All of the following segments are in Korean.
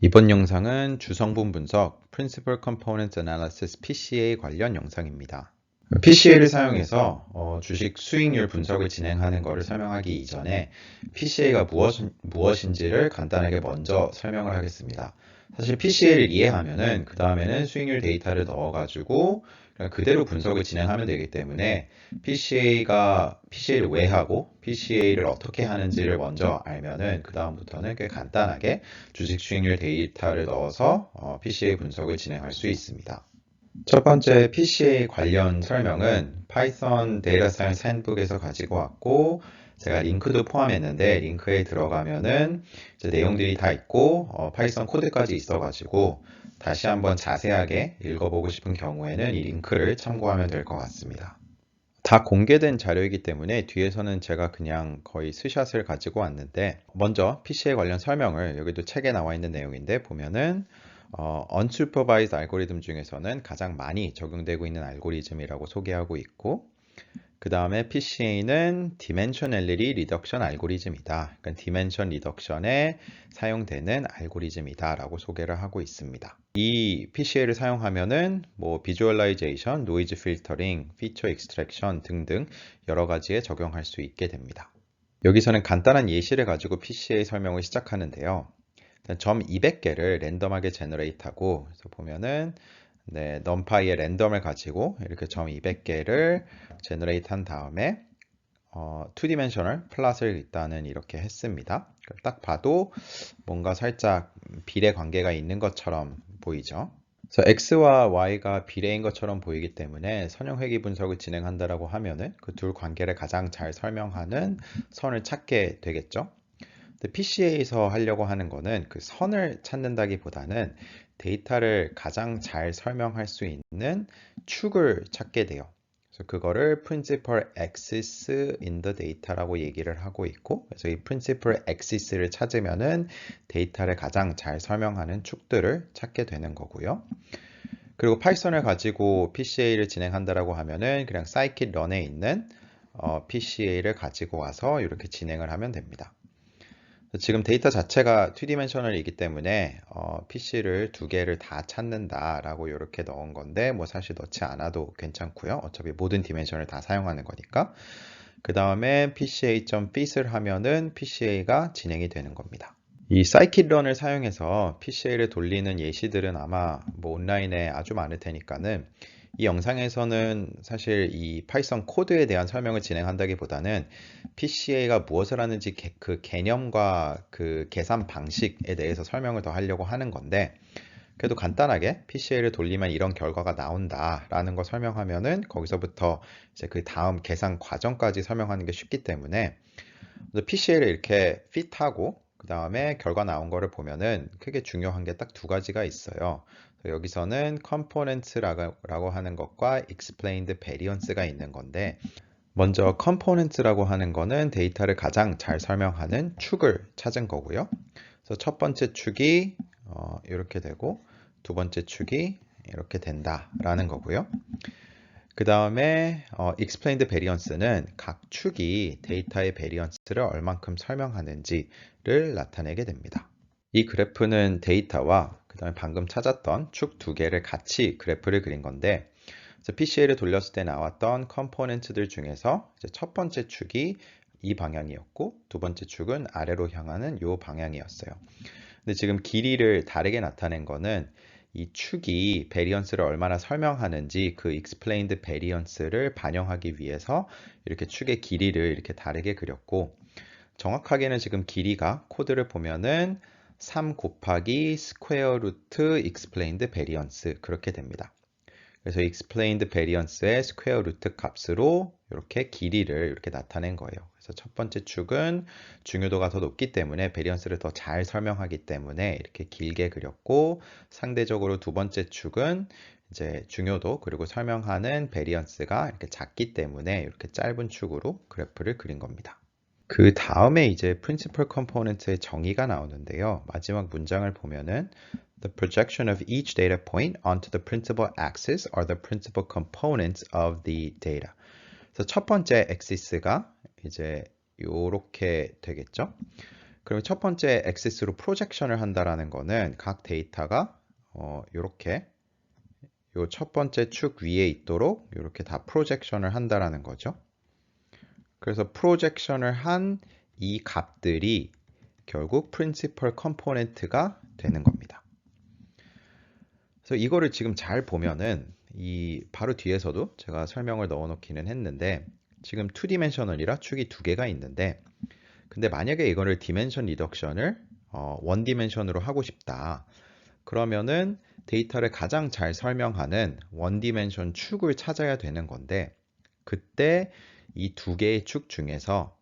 이번 영상은 주성분 분석 Principal Component Analysis PCA 관련 영상입니다. PCA를 사용해서 주식 수익률 분석을 진행하는 것을 설명하기 이전에 PCA가 무엇인지를 간단하게 먼저 설명을 하겠습니다. 사실 PCA를 이해하면은 그 다음에는 수익률 데이터를 넣어가지고 그냥 그대로 분석을 진행하면 되기 때문에 PCA를 왜 하고 PCA를 어떻게 하는지를 먼저 알면은 그 다음부터는 꽤 간단하게 주식 수익률 데이터를 넣어서 PCA 분석을 진행할 수 있습니다. 첫 번째 PCA 관련 설명은 파이썬 데이터 사이언스 핸북에서 가지고 왔고 제가 링크도 포함했는데 링크에 들어가면은 이제 내용들이 다 있고 파이썬 코드까지 있어가지고 다시 한번 자세하게 읽어보고 싶은 경우에는 이 링크를 참고하면 될 것 같습니다. 다 공개된 자료이기 때문에 뒤에서는 제가 그냥 거의 스샷을 가지고 왔는데 먼저 PCA 관련 설명을 여기도 책에 나와 있는 내용인데 보면은 unsupervised 알고리즘 중에서는 가장 많이 적용되고 있는 알고리즘이라고 소개하고 있고 그 다음에 PCA는 Dimensionality Reduction 알고리즘이다. 그러니까 Dimension Reduction에 사용되는 알고리즘이다 라고 소개를 하고 있습니다. 이 PCA를 사용하면은 뭐 Visualization, Noise Filtering, Feature Extraction 등등 여러 가지에 적용할 수 있게 됩니다. 여기서는 간단한 예시를 가지고 PCA 설명을 시작하는데요. 일단 점 200개를 랜덤하게 제너레이트하고 그래서 보면은 numpy의 랜덤을 가지고 이렇게 점 200개를 제너레이트 한 다음에 2dimensional 플롯을 일단은 이렇게 했습니다. 딱 봐도 뭔가 살짝 비례 관계가 있는 것처럼 보이죠. 그래서 x와 y가 비례인 것처럼 보이기 때문에 선형 회귀 분석을 진행한다라고 하면은 그 둘 관계를 가장 잘 설명하는 선을 찾게 되겠죠. PCA에서 하려고 하는 거는 그 선을 찾는다기보다는 데이터를 가장 잘 설명할 수 있는 축을 찾게 돼요. 그래서 그거를 Principal Axis in the Data라고 얘기를 하고 있고, 그래서 이 Principal Axis를 찾으면은 데이터를 가장 잘 설명하는 축들을 찾게 되는 거고요. 그리고 파이썬을 가지고 PCA를 진행한다라고 하면은 그냥 scikit-learn에 있는 PCA를 가지고 와서 이렇게 진행을 하면 됩니다. 지금 데이터 자체가 2디멘셔널이기 때문에 PC를 두 개를 다 찾는다라고 이렇게 넣은 건데 뭐 사실 넣지 않아도 괜찮고요. 어차피 모든 디멘션을 다 사용하는 거니까. 그 다음에 PCA.fit을 하면은 PCA가 진행이 되는 겁니다. 이 scikit-learn을 사용해서 PCA를 돌리는 예시들은 아마 뭐 온라인에 아주 많을 테니까는 이 영상에서는 사실 이 파이썬 코드에 대한 설명을 진행한다기보다는 PCA가 무엇을 하는지 그 개념과 그 계산 방식에 대해서 설명을 더 하려고 하는 건데 그래도 간단하게 PCA를 돌리면 이런 결과가 나온다라는 거 설명하면은 거기서부터 이제 그 다음 계산 과정까지 설명하는 게 쉽기 때문에 PCA를 이렇게 fit하고 그 다음에 결과 나온 거를 보면은 크게 중요한 게 딱 두 가지가 있어요. 여기서는 components라고 하는 것과 explained variance가 있는 건데 먼저 components라고 하는 거는 데이터를 가장 잘 설명하는 축을 찾은 거고요. 그래서 첫 번째 축이 이렇게 되고 두 번째 축이 이렇게 된다라는 거고요. 그 다음에 explained variance는 각 축이 데이터의 variance를 얼만큼 설명하는지를 나타내게 됩니다. 이 그래프는 데이터와 그 다음에 방금 찾았던 축 두 개를 같이 그래프를 그린 건데 PCA를 돌렸을 때 나왔던 컴포넌트들 중에서 첫 번째 축이 이 방향이었고 두 번째 축은 아래로 향하는 이 방향이었어요. 근데 지금 길이를 다르게 나타낸 거는 이 축이 베리언스를 얼마나 설명하는지 그 explained variance를 반영하기 위해서 이렇게 축의 길이를 이렇게 다르게 그렸고 정확하게는 지금 길이가 코드를 보면은 3 곱하기 스퀘어 루트 explained variance 그렇게 됩니다. 그래서 explained variance의 스퀘어 루트 값으로 이렇게 길이를 이렇게 나타낸 거예요. 그래서 첫 번째 축은 중요도가 더 높기 때문에 베리언스를 더 잘 설명하기 때문에 이렇게 길게 그렸고 상대적으로 두 번째 축은 이제 중요도 그리고 설명하는 베리언스가 이렇게 작기 때문에 이렇게 짧은 축으로 그래프를 그린 겁니다. 그 다음에 이제 principal component의 정의가 나오는데요. 마지막 문장을 보면은 The projection of each data point onto the principal axis are the principal components of the data. 그래서 첫 번째 axis가 이제 요렇게 되겠죠. 그러면 첫 번째 엑시스로 프로젝션을 한다라는 거는 각 데이터가 이렇게 요 첫 번째 축 위에 있도록 이렇게 다 프로젝션을 한다라는 거죠. 그래서 프로젝션을 한 이 값들이 결국 프린시펄 컴포넌트가 되는 겁니다. 그래서 이거를 지금 잘 보면은 이 바로 뒤에서도 제가 설명을 넣어 놓기는 했는데 지금 2디멘셔널이라 축이 두 개가 있는데 근데 만약에 이거를 디멘션 리덕션을 원 디멘션으로 하고 싶다. 그러면은 데이터를 가장 잘 설명하는 원 디멘션 축을 찾아야 되는 건데 그때 이 두 개의 축 중에서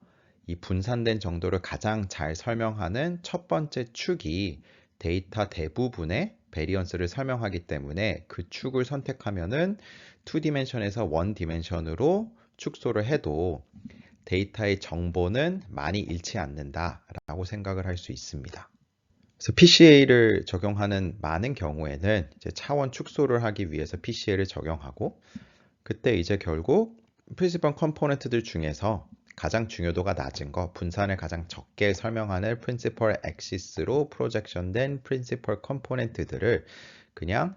이 분산된 정도를 가장 잘 설명하는 첫 번째 축이 데이터 대부분의 베리언스를 설명하기 때문에 그 축을 선택하면은 2디멘션에서 원 디멘션으로 축소를 해도 데이터의 정보는 많이 잃지 않는다라고 생각을 할 수 있습니다. 그래서 PCA를 적용하는 많은 경우에는 이제 차원 축소를 하기 위해서 PCA를 적용하고 그때 이제 결국 프린시펄 컴포넌트들 중에서 가장 중요도가 낮은 거, 분산을 가장 적게 설명하는 프린시펄 엑시스로 프로젝션된 프린시펄 컴포넌트들을 그냥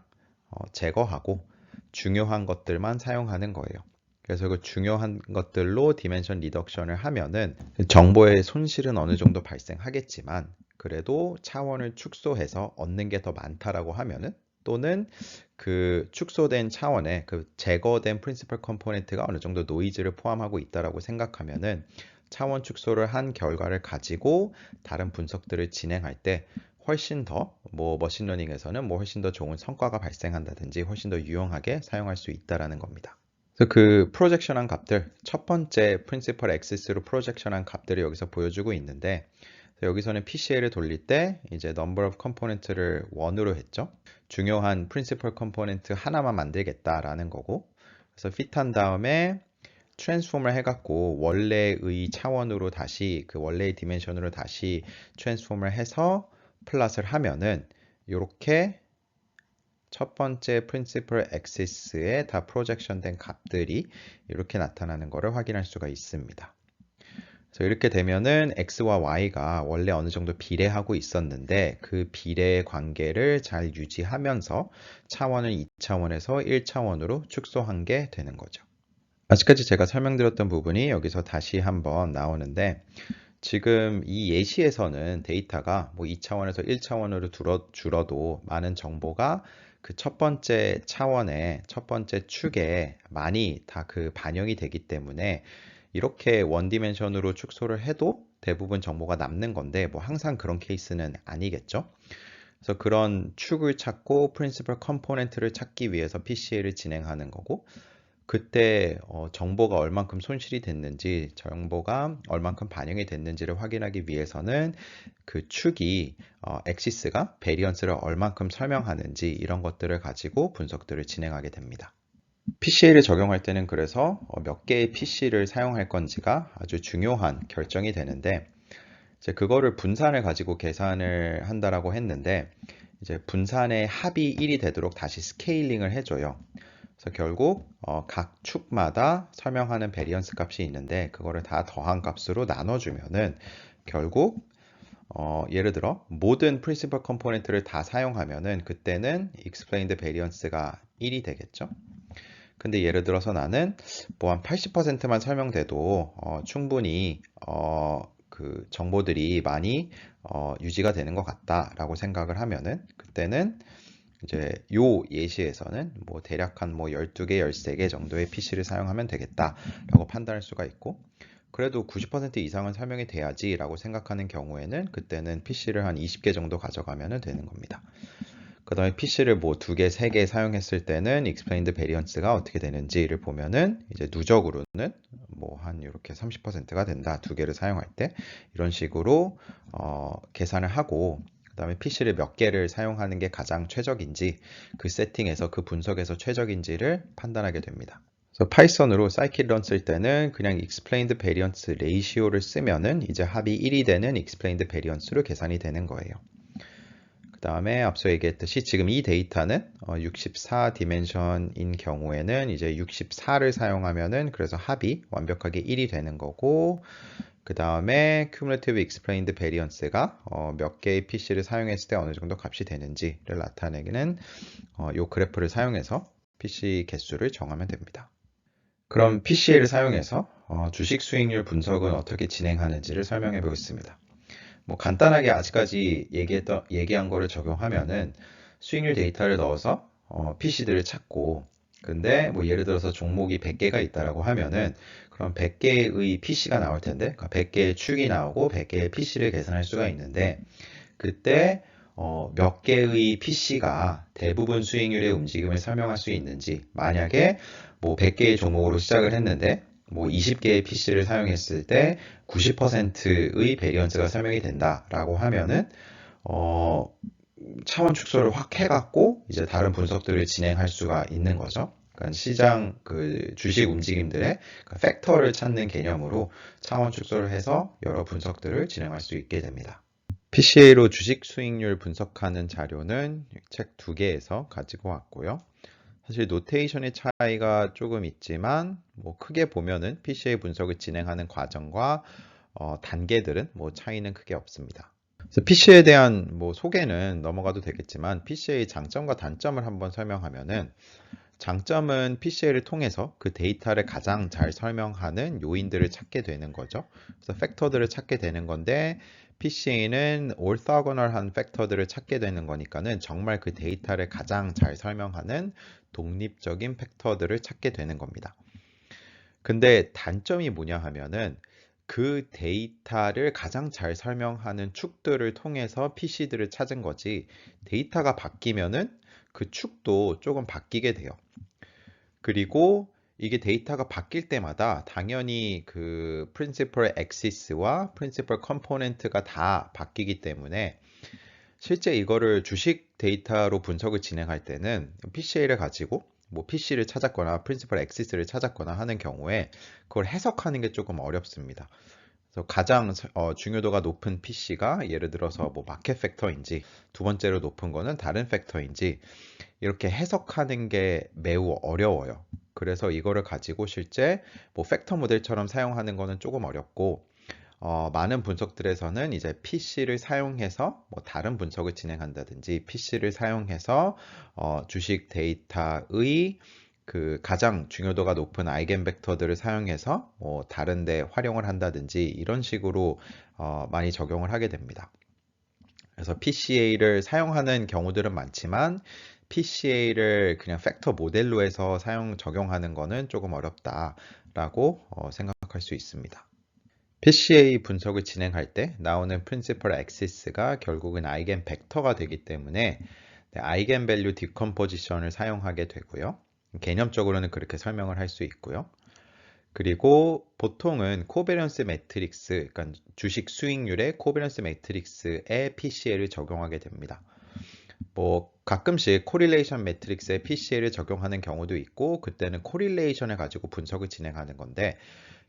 제거하고 중요한 것들만 사용하는 거예요. 그래서 그 중요한 것들로 디멘션 리덕션을 하면은 정보의 손실은 어느 정도 발생하겠지만 그래도 차원을 축소해서 얻는 게 더 많다라고 하면은 또는 그 축소된 차원에 그 제거된 프린시펄 컴포넌트가 어느 정도 노이즈를 포함하고 있다라고 생각하면은 차원 축소를 한 결과를 가지고 다른 분석들을 진행할 때 훨씬 더 머신러닝에서는 훨씬 더 좋은 성과가 발생한다든지 훨씬 더 유용하게 사용할 수 있다라는 겁니다. 그래서 그 프로젝션한 값들 첫 번째 프린시펄 엑시스로 프로젝션한 값들을 여기서 보여주고 있는데 여기서는 PCA를 돌릴 때 이제 number of component를 1으로 했죠. 중요한 principal component 하나만 만들겠다라는 거고 그래서 fit한 다음에 트랜스폼을 해갖고 원래의 차원으로 다시 그 원래의 디멘션으로 다시 트랜스폼을 해서 플롯을 하면은 이렇게 첫 번째 principal axis에 다 프로젝션 된 값들이 이렇게 나타나는 것을 확인할 수가 있습니다. 그래서 이렇게 되면은 x와 y가 원래 어느 정도 비례하고 있었는데 그 비례의 관계를 잘 유지하면서 차원을 2차원에서 1차원으로 축소한 게 되는 거죠. 아직까지 제가 설명드렸던 부분이 여기서 다시 한번 나오는데 지금 이 예시에서는 데이터가 2차원에서 1차원으로 줄어도 많은 정보가 그 첫 번째 차원의 첫 번째 축에 많이 다 그 반영이 되기 때문에 이렇게 원 디멘션으로 축소를 해도 대부분 정보가 남는 건데 항상 그런 케이스는 아니겠죠. 그래서 그런 축을 찾고 프린시펄 컴포넌트를 찾기 위해서 PCA를 진행하는 거고 그때 정보가 얼만큼 손실이 됐는지 정보가 얼만큼 반영이 됐는지를 확인하기 위해서는 그 축이 엑시스가 베리언스를 얼만큼 설명하는지 이런 것들을 가지고 분석들을 진행하게 됩니다. PCA를 적용할 때는 그래서 몇 개의 PC를 사용할 건지가 아주 중요한 결정이 되는데 이제 그거를 분산을 가지고 계산을 한다라고 했는데 이제 분산의 합이 1이 되도록 다시 스케일링을 해줘요. 그래서 결국 각 축마다 설명하는 베리언스 값이 있는데 그거를 다 더한 값으로 나눠주면은 결국 예를 들어 모든 프린시펄 컴포넌트를 다 사용하면은 그때는 explained variance가 1이 되겠죠. 근데 예를 들어서 나는 한 80%만 설명돼도 충분히 그 정보들이 많이 유지가 되는 것 같다라고 생각을 하면은 그때는 이제 요 예시에서는 대략 한 12개, 13개 정도의 PC를 사용하면 되겠다라고 판단할 수가 있고 그래도 90% 이상은 설명이 돼야지 라고 생각하는 경우에는 그때는 PC를 한 20개 정도 가져가면 되는 겁니다. 그 다음에 PC를 2개, 3개 사용했을 때는 explained variance가 어떻게 되는지를 보면은 이제 누적으로는 한 이렇게 30%가 된다. 2개를 사용할 때 이런 식으로 계산을 하고 그 다음에 PC를 몇 개를 사용하는 게 가장 최적인지 그 세팅에서 그 분석에서 최적인지를 판단하게 됩니다. 그래서 파이썬으로 scikit-learn 쓸 때는 그냥 explained variance ratio를 쓰면은 이제 합이 1이 되는 explained variance로 계산이 되는 거예요. 그 다음에 앞서 얘기했듯이 지금 이 데이터는 64 디멘션인 경우에는 이제 64를 사용하면은 그래서 합이 완벽하게 1이 되는 거고 그 다음에 cumulative explained variance가 몇 개의 PC를 사용했을 때 어느 정도 값이 되는지를 나타내기는 이 그래프를 사용해서 PC 개수를 정하면 됩니다. 그럼 PCA를 사용해서 주식 수익률 분석은 어떻게 진행하는지를 설명해 보겠습니다. 뭐 간단하게 아직까지 얘기한 거를 적용하면은 수익률 데이터를 넣어서 PC들을 찾고, 근데 뭐 예를 들어서 종목이 100개가 있다라고 하면은 그럼 100개의 PC가 나올 텐데, 그러니까 100개의 축이 나오고 100개의 PC를 계산할 수가 있는데, 그때 몇 개의 PC가 대부분 수익률의 움직임을 설명할 수 있는지, 만약에 뭐 100개의 종목으로 시작을 했는데 뭐 20개의 PC를 사용했을 때 90%의 베리언스가 설명이 된다라고 하면은 차원 축소를 확 해갖고 이제 다른 분석들을 진행할 수가 있는 거죠. 그러니까 시장 그 주식 움직임들의 팩터를 찾는 개념으로 차원 축소를 해서 여러 분석들을 진행할 수 있게 됩니다. PCA로 주식 수익률 분석하는 자료는 책 2개에서 가지고 왔고요. 사실 노테이션의 차이가 조금 있지만 뭐 크게 보면은 PCA 분석을 진행하는 과정과 단계들은 뭐 차이는 크게 없습니다. 그래서 PCA에 대한 뭐 소개는 넘어가도 되겠지만 PCA의 장점과 단점을 한번 설명하면은, 장점은 PCA를 통해서 그 데이터를 가장 잘 설명하는 요인들을 찾게 되는 거죠. 그래서 팩터들을 찾게 되는 건데, PCA는 orthogonal한 팩터들을 찾게 되는 거니까는 정말 그 데이터를 가장 잘 설명하는 독립적인 팩터들을 찾게 되는 겁니다. 근데 단점이 뭐냐 하면은 그 데이터를 가장 잘 설명하는 축들을 통해서 PC들을 찾은 거지, 데이터가 바뀌면은 그 축도 조금 바뀌게 돼요. 그리고 이게 데이터가 바뀔 때마다 당연히 그 principal axis와 principal component가 다 바뀌기 때문에 실제 이거를 주식 데이터로 분석을 진행할 때는 PCA를 가지고 뭐 PC를 찾았거나 principal axis를 찾았거나 하는 경우에 그걸 해석하는 게 조금 어렵습니다. 그래서 가장 중요도가 높은 PC가 예를 들어서 뭐 마켓 팩터인지, 두 번째로 높은 거는 다른 팩터인지, 이렇게 해석하는 게 매우 어려워요. 그래서 이거를 가지고 실제 뭐 팩터 모델처럼 사용하는 거는 조금 어렵고, 많은 분석들에서는 이제 PC를 사용해서 뭐 다른 분석을 진행한다든지, PC를 사용해서 주식 데이터의 그 가장 중요도가 높은 아이겐 벡터들을 사용해서 뭐 다른 데 활용을 한다든지, 이런 식으로 많이 적용을 하게 됩니다. 그래서 PCA를 사용하는 경우들은 많지만 PCA를 그냥 팩터 모델로 해서 적용하는 거는 조금 어렵다라고 생각할 수 있습니다. PCA 분석을 진행할 때 나오는 principal axis가 결국은 아이겐 벡터가 되기 때문에 아이겐 밸류 디컴포지션을 사용하게 되고요. 개념적으로는 그렇게 설명을 할 수 있고요. 그리고 보통은 코베런스 매트릭스, 그러니까 주식 수익률의 코베런스 매트릭스에 PCA를 적용하게 됩니다. 뭐 가끔씩 코릴레이션 매트릭스에 PCA를 적용하는 경우도 있고, 그때는 코릴레이션을 가지고 분석을 진행하는 건데,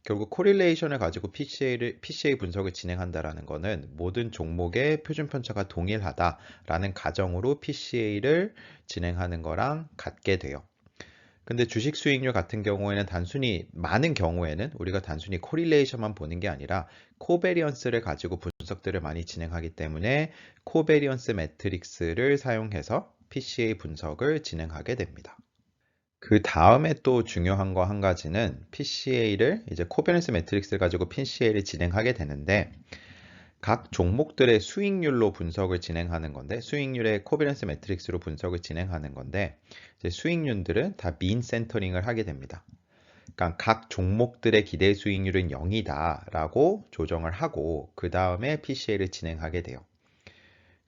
결국 코릴레이션을 가지고 PCA 분석을 진행한다라는 거는 모든 종목의 표준 편차가 동일하다라는 가정으로 PCA를 진행하는 거랑 같게 돼요. 근데 주식 수익률 같은 경우에는 많은 경우에는 우리가 단순히 코릴레이션만 보는 게 아니라 코베리언스를 가지고 분석들을 많이 진행하기 때문에 코베리언스 매트릭스를 사용해서 PCA 분석을 진행하게 됩니다. 그 다음에 또 중요한 거 한 가지는 PCA를 이제 코베런스 매트릭스를 가지고 PCA를 진행하게 되는데, 각 종목들의 수익률로 분석을 진행하는 건데, 수익률의 코베런스 매트릭스로 분석을 진행하는 건데, 이제 수익률들은 다 민 센터링을 하게 됩니다. 그러니까 각 종목들의 기대 수익률은 0이다라고 조정을 하고 그 다음에 PCA를 진행하게 돼요.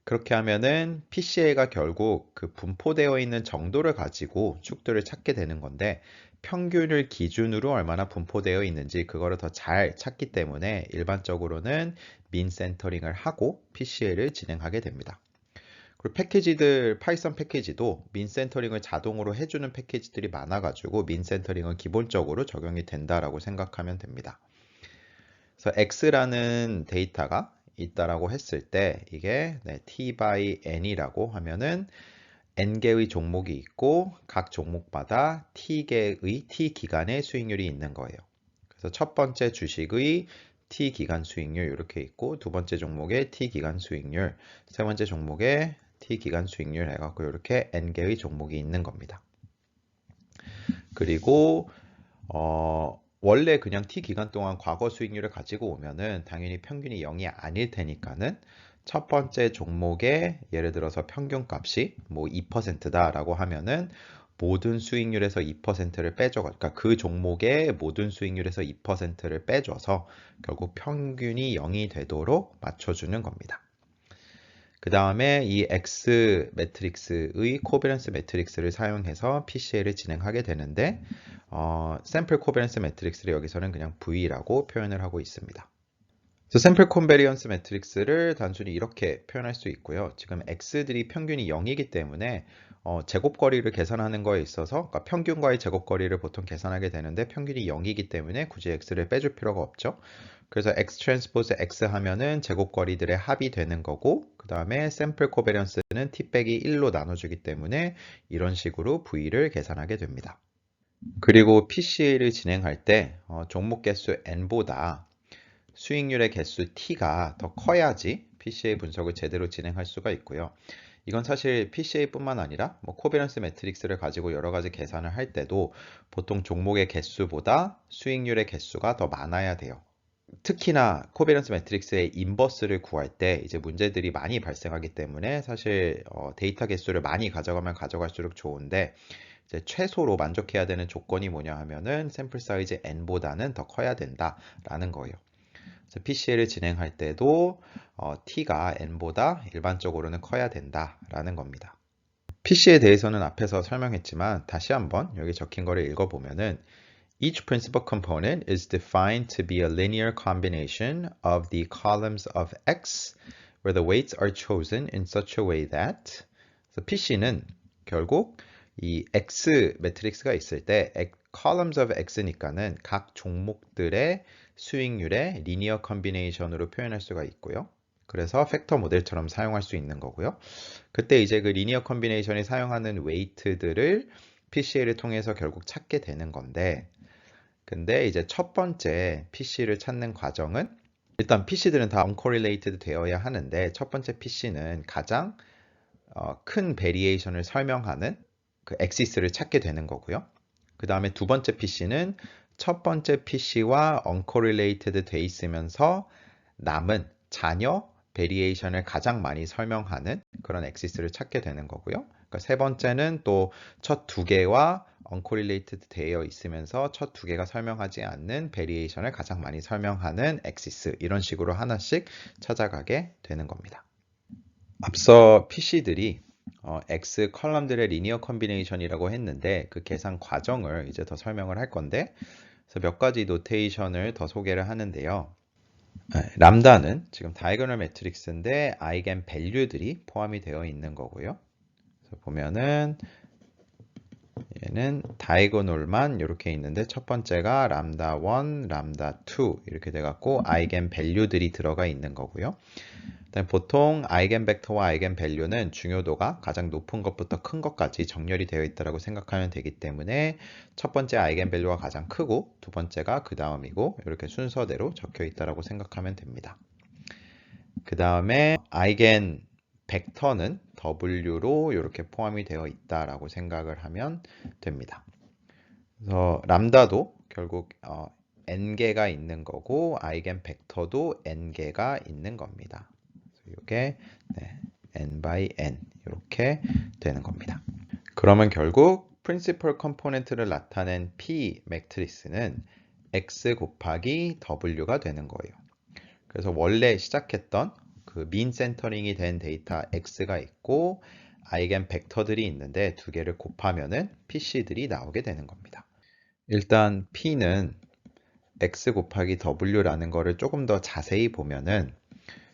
그렇게 하면은 PCA가 결국 그 분포되어 있는 정도를 가지고 축들을 찾게 되는 건데, 평균을 기준으로 얼마나 분포되어 있는지 그거를 더 잘 찾기 때문에 일반적으로는 민 센터링을 하고 PCA를 진행하게 됩니다. 그리고 파이썬 패키지도 민 센터링을 자동으로 해주는 패키지들이 많아가지고 민 센터링은 기본적으로 적용이 된다라고 생각하면 됩니다. 그래서 X라는 데이터가 있다라고 했을 때 이게 T by N이라고 하면은 N개의 종목이 있고 각 종목마다 T 기간의 수익률이 있는 거예요. 그래서 첫 번째 주식의 T 기간 수익률 이렇게 있고 두 번째 종목에 T 기간 수익률, 세 번째 종목에 T 기간 수익률 해갖고 이렇게 N개의 종목이 있는 겁니다. 그리고 원래 그냥 T 기간 동안 과거 수익률을 가지고 오면은 당연히 평균이 0이 아닐 테니까는 첫 번째 종목의 예를 들어서 평균값이 뭐 2%다라고 하면은 모든 수익률에서 2%를 빼줘, 그러니까 그 종목의 모든 수익률에서 2%를 빼줘서 결국 평균이 0이 되도록 맞춰주는 겁니다. 그 다음에 이 X 매트릭스의 코베런스 매트릭스를 사용해서 PCA를 진행하게 되는데 샘플 코베런스 매트릭스를 여기서는 그냥 V라고 표현을 하고 있습니다. 샘플 코베리언스 매트릭스를 단순히 이렇게 표현할 수 있고요. 지금 X들이 평균이 0이기 때문에 제곱거리를 계산하는 거에 있어서 그러니까 평균과의 제곱거리를 보통 계산하게 되는데 평균이 0이기 때문에 굳이 X를 빼줄 필요가 없죠. 그래서 X 트랜스포즈 X 하면은 제곱거리들의 합이 되는 거고 그 다음에 샘플 코베리언스는 T 빼기 1로 나눠주기 때문에 이런 식으로 V를 계산하게 됩니다. 그리고 PCA를 진행할 때 종목 개수 N보다 수익률의 개수 T가 더 커야지 PCA 분석을 제대로 진행할 수가 있고요. 이건 사실 PCA뿐만 아니라 코베런스 매트릭스를 가지고 여러 가지 계산을 할 때도 보통 종목의 개수보다 수익률의 개수가 더 많아야 돼요. 특히나 코베런스 매트릭스의 인버스를 구할 때 이제 문제들이 많이 발생하기 때문에 사실 데이터 개수를 많이 가져가면 가져갈수록 좋은데 이제 최소로 만족해야 되는 조건이 뭐냐 하면은 샘플 사이즈 N보다는 더 커야 된다라는 거예요. 그래서 PCA를 진행할 때도 T가 N보다 일반적으로는 커야 된다라는 겁니다. PC에 대해서는 앞에서 설명했지만 다시 한번 여기 적힌 거를 읽어보면은 Each principal component is defined to be a linear combination of the columns of X where the weights are chosen in such a way that 그래서 PC는 결국 이 X 매트릭스가 있을 때 columns of X니까는 각 종목들의 수익률의 리니어 컨비네이션으로 표현할 수가 있고요. 그래서 팩터 모델처럼 사용할 수 있는 거고요. 그때 이제 그 리니어 컨비네이션이 사용하는 웨이트들을 PCA를 통해서 결국 찾게 되는 건데 근데 이제 첫 번째 PC를 찾는 과정은 일단 PC들은 다 uncorrelated 되어야 하는데 첫 번째 PC는 가장 큰 베리에이션을 설명하는 그 엑시스를 찾게 되는 거고요. 그 다음에 두 번째 PC는 첫 번째 PC와 uncorrelated 돼 있으면서 남은 잔여 베리에이션을 가장 많이 설명하는 그런 엑시스를 찾게 되는 거고요. 그러니까 세 번째는 또 첫 두 개와 uncorrelated 되어 있으면서 첫 두 개가 설명하지 않는 베리에이션을 가장 많이 설명하는 엑시스 이런 식으로 하나씩 찾아가게 되는 겁니다. 앞서 PC들이 X 컬럼들의 리니어 컨비네이션이라고 했는데 그 계산 과정을 이제 더 설명을 할 건데 그래서 몇 가지 노테이션을 더 소개를 하는데요. 람다는 지금 다이거널 매트릭스인데 아이겐 밸류들이 포함이 되어 있는 거고요. 그래서 보면은 얘는 다이고널만 이렇게 있는데 첫 번째가 람다 1, 람다 2 이렇게 돼 갖고 아이겐 밸류들이 들어가 있는 거고요. 보통 아이겐 벡터와 아이겐 밸류는 중요도가 가장 높은 것부터 큰 것까지 정렬이 되어 있다고 생각하면 되기 때문에 첫 번째 아이겐 밸류가 가장 크고 두 번째가 그 다음이고 이렇게 순서대로 적혀 있다고 생각하면 됩니다. 그 다음에 아이겐 벡터는 W로 이렇게 포함이 되어 있다라고 생각을 하면 됩니다. 그래서 람다도 결국 n개가 있는 거고 아이겐 벡터도 n개가 있는 겁니다. 이게 n by n 이렇게 되는 겁니다. 그러면 결국 principal component를 나타낸 P 매트리스는 X 곱하기 W가 되는 거예요. 그래서 원래 시작했던 그 민 센터링이 된 데이터 X가 있고 아이겐 벡터들이 있는데 두 개를 곱하면은 PC들이 나오게 되는 겁니다. 일단 P는 X 곱하기 W라는 거를 조금 더 자세히 보면은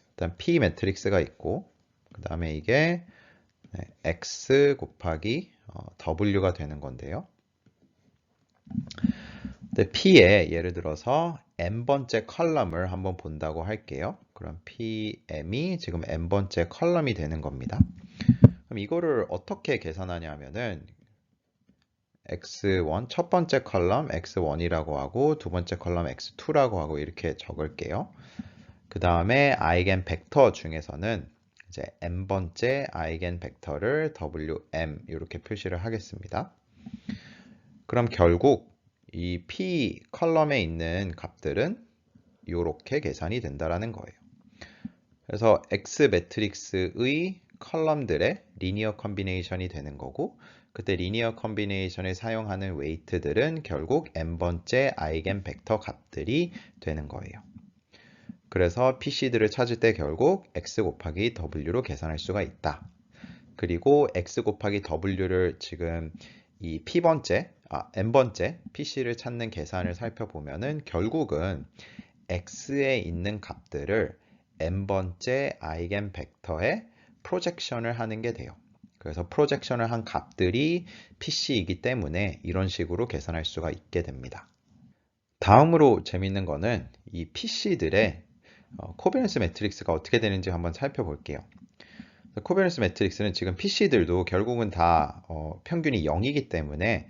일단 P 매트릭스가 있고 그 다음에 이게 X 곱하기 W가 되는 건데요. 근데 P에 예를 들어서 n번째 컬럼을 한번 본다고 할게요. 그럼 PM이 지금 n번째 컬럼이 되는 겁니다. 그럼 이거를 어떻게 계산하냐면은 x1 첫 번째 컬럼 x1이라고 하고 두 번째 컬럼 x2라고 하고 이렇게 적을게요. 그 다음에 아이겐 벡터 중에서는 이제 n번째 아이겐 벡터를 wm 이렇게 표시를 하겠습니다. 그럼 결국 이 p 컬럼에 있는 값들은 이렇게 계산이 된다라는 거예요. 그래서 X 매트릭스의 컬럼들의 리니어 컨비네이션이 되는 거고, 그때 리니어 컨비네이션을 사용하는 웨이트들은 결국 n번째 아이겐 벡터 값들이 되는 거예요. 그래서 PC들을 찾을 때 결국 X 곱하기 W로 계산할 수가 있다. 그리고 X 곱하기 W를 지금 이 n번째 PC를 찾는 계산을 살펴보면은 결국은 X에 있는 값들을 n번째 아이겐 벡터에 프로젝션을 하는 게 돼요. 그래서 프로젝션을 한 값들이 PC이기 때문에 이런 식으로 계산할 수가 있게 됩니다. 다음으로 재밌는 거는 이 PC들의 코비넌스 매트릭스가 어떻게 되는지 한번 살펴볼게요. 코비넌스 매트릭스는 지금 PC들도 결국은 다 평균이 0이기 때문에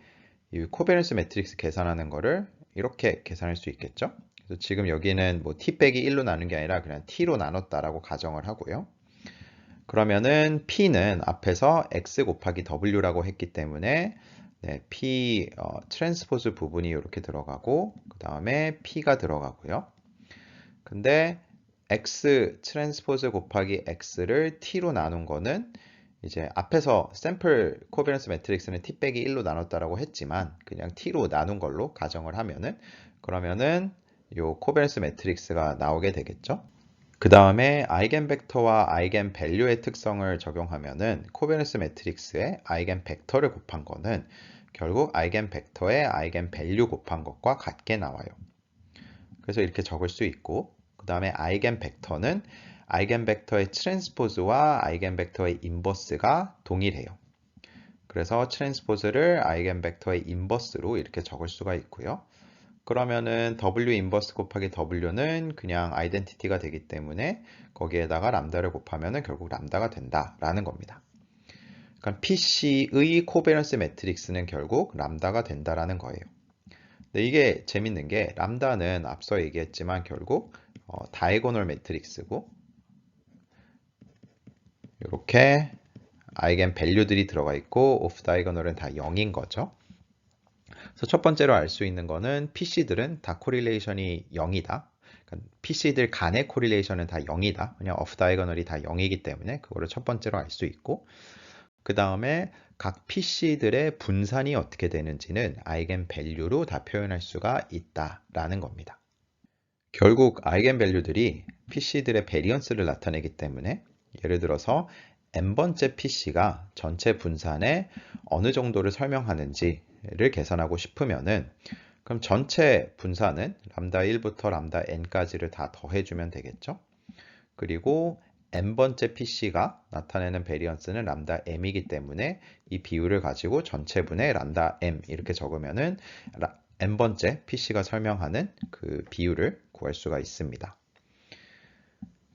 이 코비넌스 매트릭스 계산하는 거를 이렇게 계산할 수 있겠죠. 그래서 지금 여기는 뭐 t 빼기 1로 나눈 게 아니라 그냥 t로 나눴다라고 가정을 하고요. 그러면은 p는 앞에서 x 곱하기 w라고 했기 때문에 p 트랜스포즈 부분이 이렇게 들어가고 그 다음에 p가 들어가고요. 근데 x 트랜스포즈 곱하기 x를 t로 나눈 거는 이제 앞에서 샘플 코비넌스 매트릭스는 t 빼기 1로 나눴다라고 했지만 그냥 t로 나눈 걸로 가정을 하면은 그러면은 요 코비넌스 매트릭스가 나오게 되겠죠. 그 다음에 아이겐 벡터와 아이겐 밸류의 특성을 적용하면은 코비넌스 매트릭스의 아이겐 벡터를 곱한 거는 결국 아이겐 벡터의 아이겐 밸류 곱한 것과 같게 나와요. 그래서 이렇게 적을 수 있고 그 다음에 아이겐 벡터는 아이겐 벡터의 트랜스포즈와 아이겐 벡터의 인버스가 동일해요. 그래서 트랜스포즈를 아이겐 벡터의 인버스로 이렇게 적을 수가 있고요. 그러면은 W 인버스 곱하기 W는 그냥 아이덴티티가 되기 때문에 거기에다가 람다를 곱하면은 결국 람다가 된다라는 겁니다. 그러니까 PC의 코베런스 매트릭스는 결국 람다가 된다라는 거예요. 근데 이게 재밌는 게 람다는 앞서 얘기했지만 결국 다이고널 매트릭스고 이렇게 아이겐 밸류들이 들어가 있고 오프 다이고널은 다 0인 거죠. 그래서 첫 번째로 알 수 있는 거는 PC들은 다 코릴레이션이 0이다. 그러니까 PC들 간의 코릴레이션은 다 0이다. 그냥 오프 다이고널이 다 0이기 때문에 그거를 첫 번째로 알 수 있고 그 다음에 각 PC들의 분산이 어떻게 되는지는 아이겐 밸류로 다 표현할 수가 있다라는 겁니다. 결국 아이겐 밸류들이 PC들의 베리언스를 나타내기 때문에 예를 들어서 n번째 PC가 전체 분산에 어느 정도를 설명하는지를 계산하고 싶으면은 그럼 전체 분산은 람다 1부터 람다 n까지를 다 더해주면 되겠죠. 그리고 n번째 PC가 나타내는 베리언스는 람다 m이기 때문에 이 비율을 가지고 전체분의 람다 m 이렇게 적으면은 n번째 PC가 설명하는 그 비율을 구할 수가 있습니다.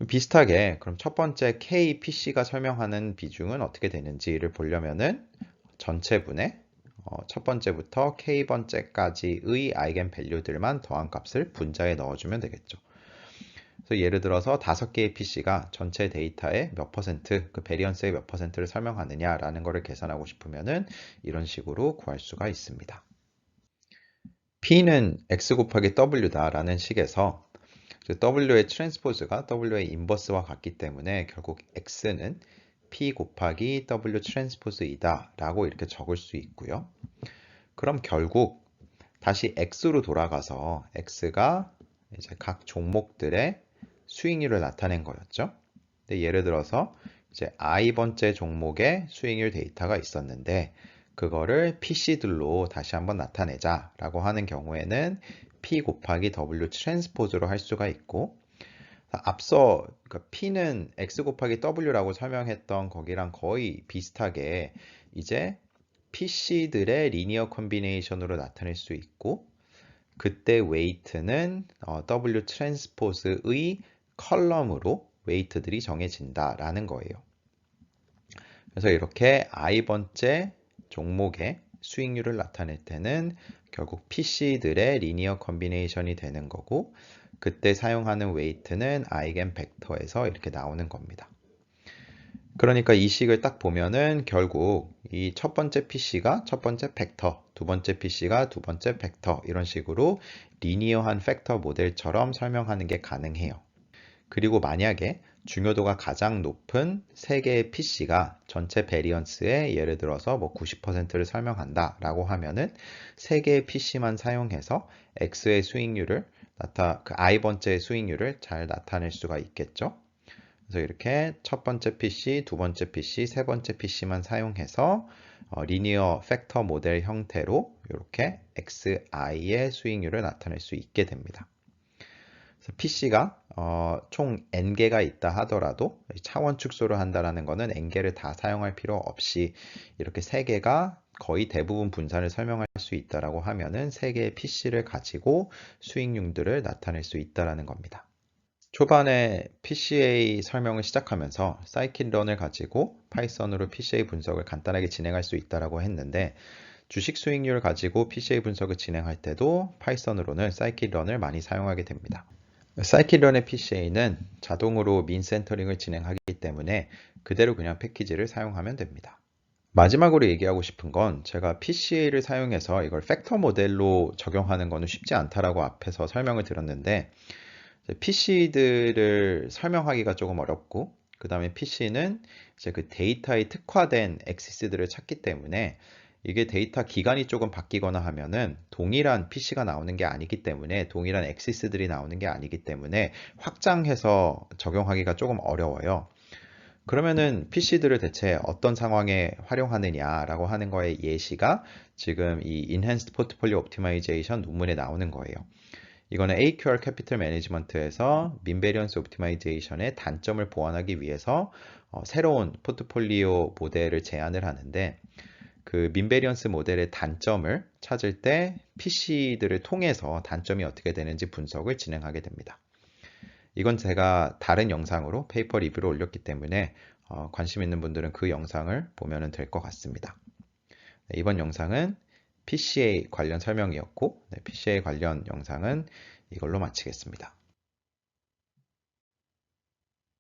비슷하게 그럼 첫 번째 K PC가 설명하는 비중은 어떻게 되는지를 보려면은 전체분의 첫 번째부터 K번째까지의 아이겐 밸류들만 더한 값을 분자에 넣어주면 되겠죠. 그래서 예를 들어서 5개의 PC가 전체 데이터의 몇 퍼센트, 그 베리언스의 몇 퍼센트를 설명하느냐라는 것을 계산하고 싶으면은 이런 식으로 구할 수가 있습니다. P는 X 곱하기 W다라는 식에서 W의 트랜스포즈가 W의 인버스와 같기 때문에 결국 X는 P 곱하기 W 트랜스포즈이다 라고 이렇게 적을 수 있고요. 그럼 결국 다시 X로 돌아가서 X가 이제 각 종목들의 수익률을 나타낸 거였죠. 근데 예를 들어서 이제 I번째 종목의 수익률 데이터가 있었는데 그거를 PC들로 다시 한번 나타내자 라고 하는 경우에는 P 곱하기 W 트랜스포즈로 할 수가 있고 앞서 그러니까 P는 X 곱하기 W라고 설명했던 거기랑 거의 비슷하게 이제 PC들의 리니어 컨비네이션으로 나타낼 수 있고 그때 웨이트는 W 트랜스포즈의 컬럼으로 웨이트들이 정해진다라는 거예요. 그래서 이렇게 I번째 종목의 수익률을 나타낼 때는 결국 PC들의 리니어 컨비네이션이 되는 거고, 그때 사용하는 웨이트는 아이겐 벡터에서 이렇게 나오는 겁니다. 그러니까 이 식을 딱 보면은 결국 이 첫 번째 PC가 첫 번째 벡터, 두 번째 PC가 두 번째 벡터, 이런 식으로 리니어한 팩터 모델처럼 설명하는 게 가능해요. 그리고 만약에 중요도가 가장 높은 세 개의 PC가 전체 베리언스의 예를 들어서 뭐 90%를 설명한다 라고 하면은 세 개의 PC만 사용해서 X의 수익률을 그 i번째의 수익률을 잘 나타낼 수가 있겠죠. 그래서 이렇게 첫 번째 PC, 두 번째 PC, 세 번째 PC만 사용해서 리니어 팩터 모델 형태로 이렇게 XI의 수익률을 나타낼 수 있게 됩니다. 그래서 PC가 총 n개가 있다 하더라도 차원 축소를 한다는 것은 n개를 다 사용할 필요 없이 이렇게 3개가 거의 대부분 분산을 설명할 수 있다라고 하면은 3개의 PC를 가지고 수익률들을 나타낼 수 있다라는 겁니다. 초반에 PCA 설명을 시작하면서 사이킷런을 가지고 파이썬으로 PCA 분석을 간단하게 진행할 수 있다라고 했는데, 주식 수익률을 가지고 PCA 분석을 진행할 때도 파이썬으로는 사이킷런을 많이 사용하게 됩니다. 사이킷런의 PCA는 자동으로 민 센터링을 진행하기 때문에 그대로 그냥 패키지를 사용하면 됩니다. 마지막으로 얘기하고 싶은 건, 제가 PCA를 사용해서 이걸 팩터 모델로 적용하는 거는 쉽지 않다라고 앞에서 설명을 드렸는데, PC들을 설명하기가 조금 어렵고, 그 다음에 PC는 이제 그 데이터에 특화된 액시스들을 찾기 때문에 이게 데이터 기간이 조금 바뀌거나 하면은 동일한 PC가 나오는 게 아니기 때문에, 동일한 액시스들이 나오는 게 아니기 때문에 확장해서 적용하기가 조금 어려워요. 그러면은 PC들을 대체 어떤 상황에 활용하느냐라고 하는 거의 예시가 지금 이 Enhanced Portfolio Optimization 논문에 나오는 거예요. 이거는 AQR 캐피털 매니지먼트에서 민베리언스 옵티마이제이션의 단점을 보완하기 위해서 새로운 포트폴리오 모델을 제안을 하는데, 그 민베리언스 모델의 단점을 찾을 때 PC들을 통해서 단점이 어떻게 되는지 분석을 진행하게 됩니다. 이건 제가 다른 영상으로 페이퍼 리뷰를 올렸기 때문에 관심 있는 분들은 그 영상을 보면 될 것 같습니다. 네, 이번 영상은 PCA 관련 설명이었고, PCA 관련 영상은 이걸로 마치겠습니다.